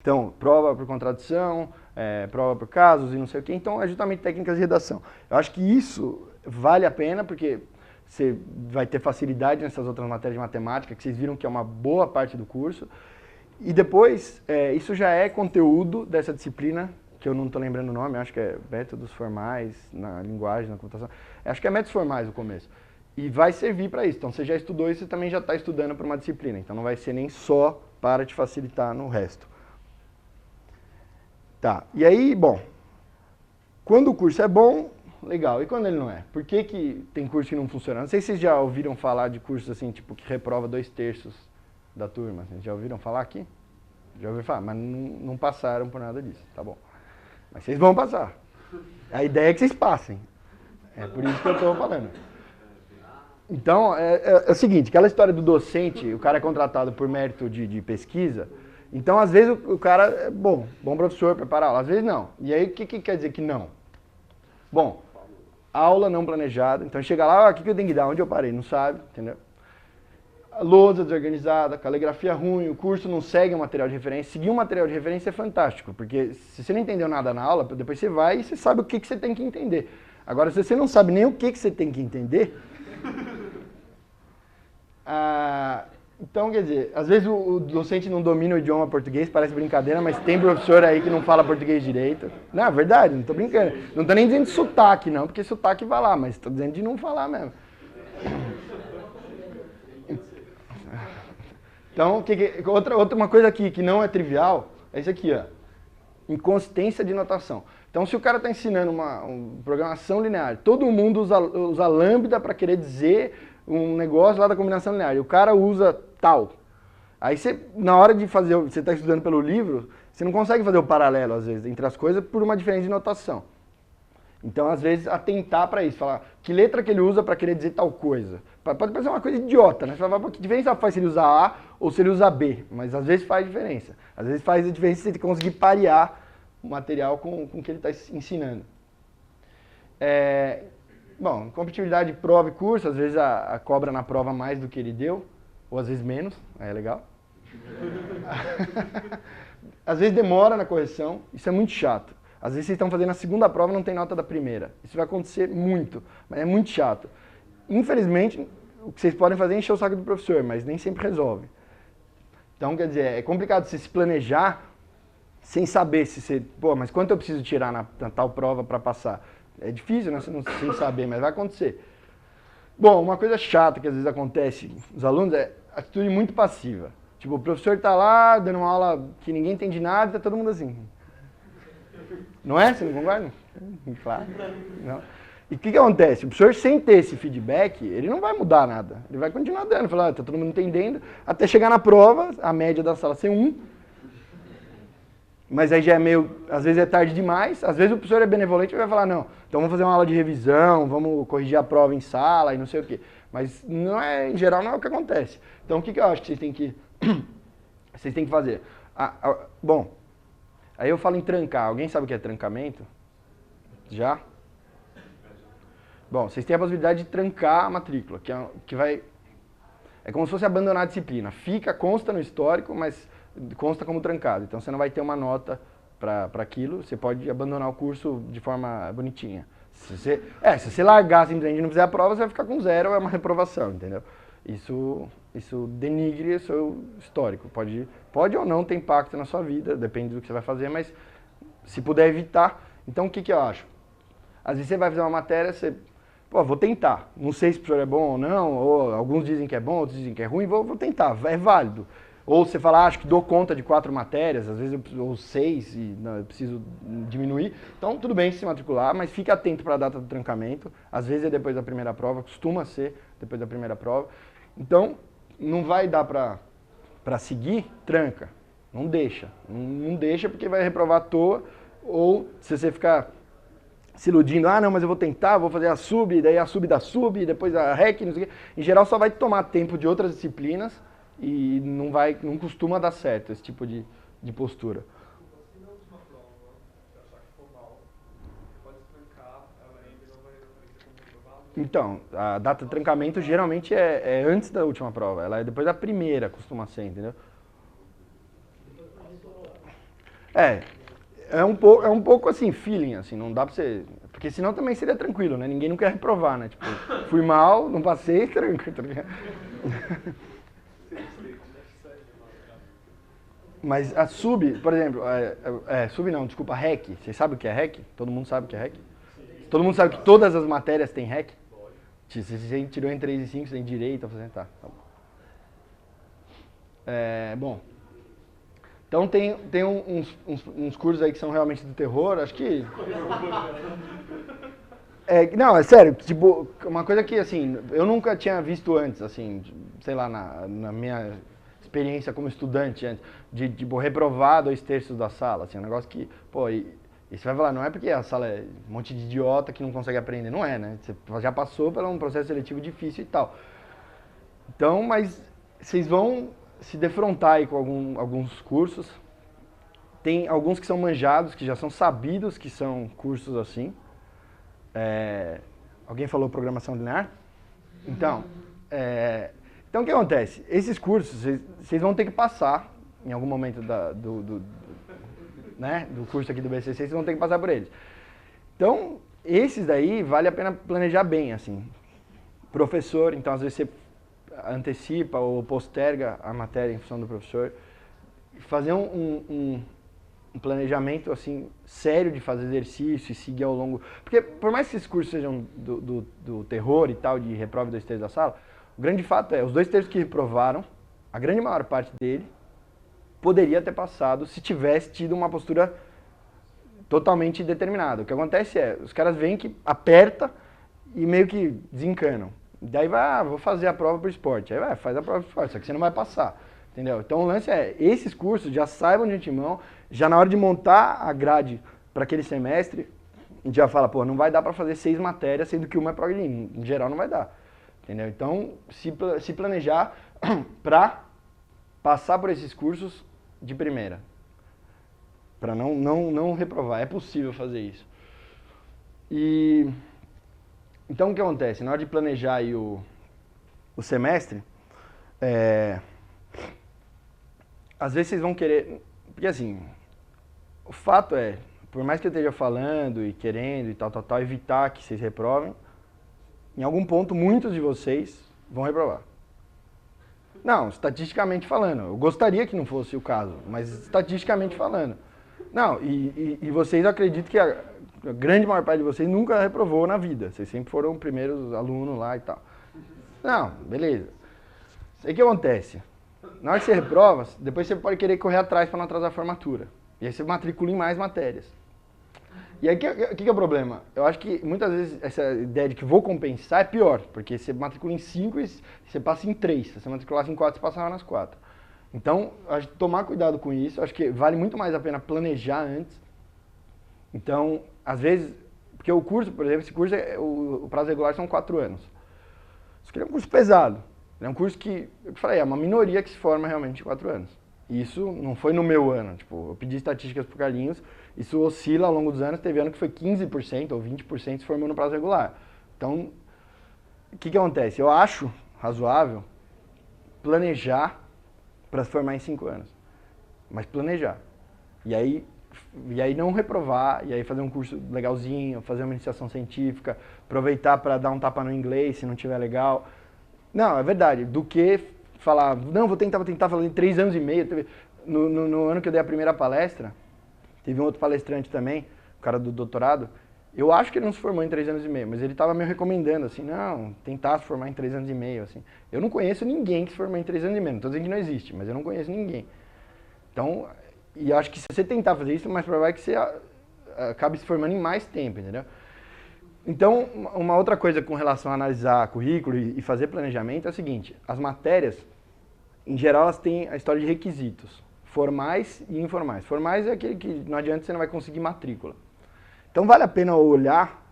Então, prova por contradição, prova por casos e não sei o quê. Então, é justamente técnicas de redação. Eu acho que isso vale a pena, porque você vai ter facilidade nessas outras matérias de matemática, que vocês viram que é uma boa parte do curso. E depois, isso já é conteúdo dessa disciplina, que eu não estou lembrando o nome, acho que é métodos formais na linguagem, na computação. Acho que é métodos formais no começo. E vai servir para isso. Então, você já estudou isso, você também já está estudando para uma disciplina. Então, não vai ser nem só para te facilitar no resto. Tá, e aí, bom, quando o curso é bom, legal. E quando ele não é? Por que tem curso que não funciona? Não sei se vocês já ouviram falar de cursos assim, tipo, que reprova 2/3 da turma. Vocês já ouviram falar aqui? Já ouviram falar, mas não passaram por nada disso, tá bom. Mas vocês vão passar. A ideia é que vocês passem. É por isso que eu estou falando. Então, é o seguinte, aquela história do docente, o cara é contratado por mérito de pesquisa, então às vezes o cara é bom professor, prepara aula, às vezes não. E aí o que quer dizer que não? Bom, aula não planejada, então chega lá, o que eu tenho que dar? Onde eu parei? Não sabe, entendeu? Lousa desorganizada, caligrafia ruim, o curso não segue o material de referência. Seguir um material de referência é fantástico, porque se você não entendeu nada na aula, depois você vai e você sabe o que você tem que entender. Agora, se você não sabe nem o que você tem que entender, então, quer dizer, às vezes o docente não domina o idioma português, parece brincadeira, mas tem professor aí que não fala português direito. Não, é verdade, não estou brincando. Não estou nem dizendo de sotaque, não, porque sotaque vai lá, mas estou dizendo de não falar mesmo. Então, uma coisa aqui que não é trivial é isso aqui, ó. Inconsistência de notação. Então, se o cara está ensinando uma programação linear, todo mundo usa lambda para querer dizer um negócio lá da combinação linear, e o cara usa tal. Aí você, na hora de fazer, você está estudando pelo livro, você não consegue fazer o paralelo, às vezes, entre as coisas por uma diferença de notação. Então, às vezes, atentar para isso, falar que letra que ele usa para querer dizer tal coisa. Pode parecer uma coisa idiota, né? Você fala, que diferença faz se ele usar A ou se ele usar B? Mas às vezes faz diferença. Às vezes faz a diferença se ele conseguir parear o material com o que ele está ensinando. Bom, competitividade de prova e curso, às vezes a cobra na prova mais do que ele deu, ou às vezes menos, aí é legal. Às vezes demora na correção, isso é muito chato. Às vezes vocês estão fazendo a segunda prova e não tem nota da primeira. Isso vai acontecer muito, mas é muito chato. Infelizmente, o que vocês podem fazer é encher o saco do professor, mas nem sempre resolve. Então, quer dizer, é complicado você se planejar sem saber se você... Pô, mas quanto eu preciso tirar na tal prova para passar? É difícil, né? Sem saber, mas vai acontecer. Bom, uma coisa chata que às vezes acontece nos alunos é atitude muito passiva. Tipo, o professor está lá dando uma aula que ninguém entende nada e tá todo mundo assim. Não é? Você não concorda? Claro. Não. E o que acontece? O professor, sem ter esse feedback, ele não vai mudar nada. Ele vai continuar dando, falar, tá todo mundo entendendo, até chegar na prova, a média da sala ser 1. Mas aí já é meio, às vezes é tarde demais, às vezes o professor é benevolente e vai falar, não, então vamos fazer uma aula de revisão, vamos corrigir a prova em sala e não sei o quê. Mas não é, em geral não é o que acontece. Então o que eu acho que vocês têm que fazer? Bom, aí eu falo em trancar. Alguém sabe o que é trancamento? Já? Bom, vocês têm a possibilidade de trancar a matrícula, que vai... É como se fosse abandonar a disciplina. Consta no histórico, mas consta como trancado. Então você não vai ter uma nota para aquilo, você pode abandonar o curso de forma bonitinha. Se você largar simplesmente e não fizer a prova, você vai ficar com 0, é uma reprovação, entendeu? Isso denigre o seu histórico. Pode ou não ter impacto na sua vida, depende do que você vai fazer, mas se puder evitar. Então o que eu acho? Às vezes você vai fazer uma matéria, pô, vou tentar. Não sei se o professor é bom ou não, ou alguns dizem que é bom, outros dizem que é ruim, vou tentar, é válido. Ou você fala, acho que dou conta de 4 matérias, às vezes ou 6 e não, eu preciso diminuir. Então, tudo bem se matricular, mas fique atento para a data do trancamento. Às vezes é depois da primeira prova, costuma ser depois da primeira prova. Então, não vai dar para seguir, tranca. Não deixa. Não deixa porque vai reprovar à toa. Ou se você ficar se iludindo, não, mas eu vou tentar, vou fazer a sub, daí a sub da sub, depois a rec, não sei o quê. Em geral só vai tomar tempo de outras disciplinas e não costuma dar certo esse tipo de postura. Se na última prova você achar que for mal, você pode trancar, ela ainda não vai ser comprovada? Então, a data de trancamento geralmente é antes da última prova, ela é depois da primeira, costuma ser, entendeu? É, é um pouco assim, feeling, assim, não dá pra você... Porque senão também seria tranquilo, né? Ninguém não quer reprovar, né? Tipo, fui mal, não passei, tranquilo, tá ligado? Mas a sub, por exemplo, sub não, desculpa, REC. Vocês sabem o que é REC? Todo mundo sabe o que é REC? Todo mundo sabe que todas as matérias têm REC? Se você tirou em 3 e 5, você tem direito a fazer, tá bom. Bom, então tem uns cursos aí que são realmente do terror, acho que... não, é sério, tipo, uma coisa que, assim, eu nunca tinha visto antes, assim, sei lá, na minha experiência como estudante antes, de tipo, reprovar 2/3 da sala, assim, um negócio que, pô, e você vai falar, não é porque a sala é um monte de idiota que não consegue aprender, não é, né? Você já passou por um processo seletivo difícil e tal. Então, mas vocês vão se defrontar aí com alguns cursos, tem alguns que são manjados, que já são sabidos que são cursos assim. Alguém falou programação linear? Então, o que acontece? Esses cursos, vocês vão ter que passar, em algum momento do curso aqui do BCC, vocês vão ter que passar por eles. Então, esses daí, vale a pena planejar bem, assim. Professor, então às vezes você antecipa ou posterga a matéria em função do professor. Fazer um planejamento assim sério de fazer exercício e seguir ao longo... Porque por mais que esses cursos sejam do terror e tal, de reprova 2/3 da sala, o grande fato é, os 2/3 que reprovaram, a grande maior parte dele poderia ter passado se tivesse tido uma postura totalmente determinada. O que acontece é, os caras veem que aperta e meio que desencanam. Daí vai, vou fazer a prova pro esporte. Aí faz a prova pro esporte, só que você não vai passar. Entendeu? Então o lance é, esses cursos já saibam de antemão, já na hora de montar a grade para aquele semestre, a gente já fala, pô, não vai dar para fazer 6 matérias, sendo que uma é ProGreen. Em geral não vai dar. Entendeu? Então, se planejar para passar por esses cursos de primeira. Para não reprovar. É possível fazer isso. Então o que acontece? Na hora de planejar aí o semestre, às vezes vocês vão querer... Porque assim, o fato é, por mais que eu esteja falando e querendo e tal, evitar que vocês reprovem, em algum ponto muitos de vocês vão reprovar. Não, estatisticamente falando, eu gostaria que não fosse o caso, mas estatisticamente falando. Não, e vocês acreditam que a grande maior parte de vocês nunca reprovou na vida, vocês sempre foram primeiros alunos lá e tal. Não, beleza. Aí o que acontece? Na hora que você reprova, depois você pode querer correr atrás para não atrasar a formatura. E aí você matricula em mais matérias. E aí o que é o problema? Eu acho que muitas vezes essa ideia de que vou compensar é pior, porque você matricula em 5 e você passa em 3. Se você matriculasse em 4, você passava nas 4. Então, acho que tomar cuidado com isso, acho que vale muito mais a pena planejar antes. Então, às vezes, porque o curso, por exemplo, esse curso, o prazo regular são 4 anos. Isso aqui é um curso pesado. É um curso que, eu falei, é uma minoria que se forma realmente em 4 anos. E isso não foi no meu ano. Tipo, eu pedi estatísticas pro Carlinhos, isso oscila ao longo dos anos, teve ano que foi 15% ou 20% se formou no prazo regular. Então, o que acontece? Eu acho razoável planejar para se formar em 5 anos. Mas planejar. E aí não reprovar, e aí fazer um curso legalzinho, fazer uma iniciação científica, aproveitar para dar um tapa no inglês se não tiver legal. Não, é verdade. Do que falar, não, vou tentar falar em 3 anos e meio. No ano que eu dei a primeira palestra, teve um outro palestrante também, o cara do doutorado, eu acho que ele não se formou em 3 anos e meio, mas ele estava me recomendando, assim, não, tentar se formar em 3 anos e meio, assim. Eu não conheço ninguém que se formou em 3 anos e meio, não estou dizendo que não existe, mas eu não conheço ninguém. Então, e eu acho que se você tentar fazer isso, o mais provável é que você acabe se formando em mais tempo, entendeu? Então, uma outra coisa com relação a analisar currículo e fazer planejamento é o seguinte, as matérias, em geral, elas têm a história de requisitos, formais e informais. Formais é aquele que não adianta, você não vai conseguir matrícula. Então, vale a pena olhar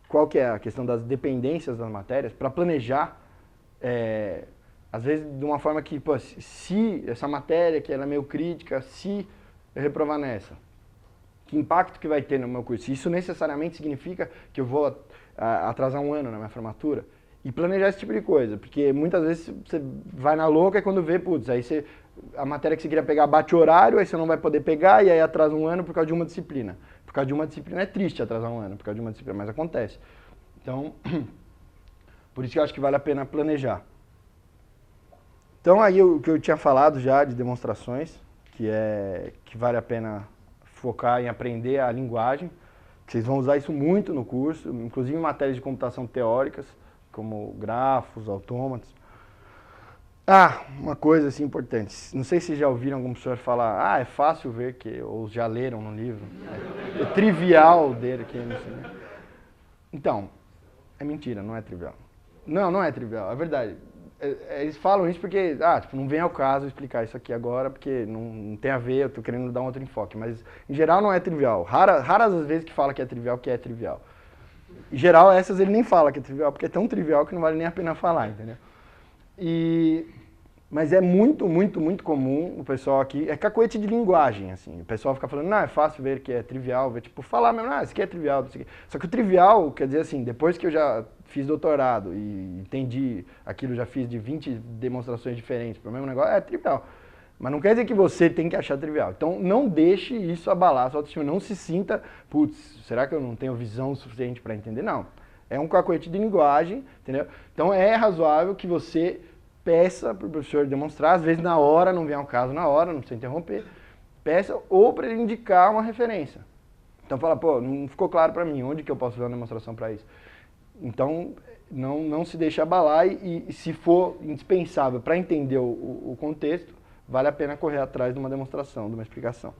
qual que é a questão das dependências das matérias para planejar, às vezes, de uma forma que, pô, se essa matéria, que ela é meio crítica, se eu reprovar nessa, que impacto que vai ter no meu curso? Isso necessariamente significa que eu vou atrasar 1 ano na minha formatura? E planejar esse tipo de coisa, porque muitas vezes você vai na louca e quando vê, putz, aí você a matéria que você queria pegar bate horário, aí você não vai poder pegar e aí atrasa um ano por causa de uma disciplina. Por causa de uma disciplina é triste atrasar um ano, por causa de uma disciplina, mas acontece. Então, por isso que eu acho que vale a pena planejar. Então aí o que eu tinha falado já de demonstrações, que vale a pena focar em aprender a linguagem, que vocês vão usar isso muito no curso, inclusive em matérias de computação teóricas, como grafos, autômatos. Ah, uma coisa assim importante, não sei se já ouviram algum professor falar, é fácil ver que, ou já leram no livro, é trivial dele que não sei. Então, é mentira, não é trivial. Não é trivial, é verdade. Eles falam isso porque, tipo, não vem ao caso explicar isso aqui agora, porque não tem a ver, eu tô querendo dar um outro enfoque, mas em geral não é trivial. Raras as vezes que fala que é trivial. Em geral, essas ele nem fala que é trivial, porque é tão trivial que não vale nem a pena falar, entendeu? Mas é muito, muito, muito comum o pessoal aqui, é cacoete de linguagem, assim, o pessoal fica falando, é fácil ver que é trivial, falar mesmo, isso aqui é trivial, isso aqui. Só que o trivial, quer dizer assim, depois que eu já fiz doutorado e entendi aquilo, já fiz de 20 demonstrações diferentes para o mesmo negócio, é trivial. Mas não quer dizer que você tem que achar trivial. Então não deixe isso abalar a sua autoestima, não se sinta, será que eu não tenho visão suficiente para entender? Não, é um cacoete de linguagem, entendeu? Então é razoável que você peça para o professor demonstrar, às vezes na hora, não vem ao caso na hora, não precisa interromper, peça ou para ele indicar uma referência. Então fala, não ficou claro para mim, onde que eu posso ver uma demonstração para isso? Então não se deixe abalar e se for indispensável para entender o contexto, vale a pena correr atrás de uma demonstração, de uma explicação.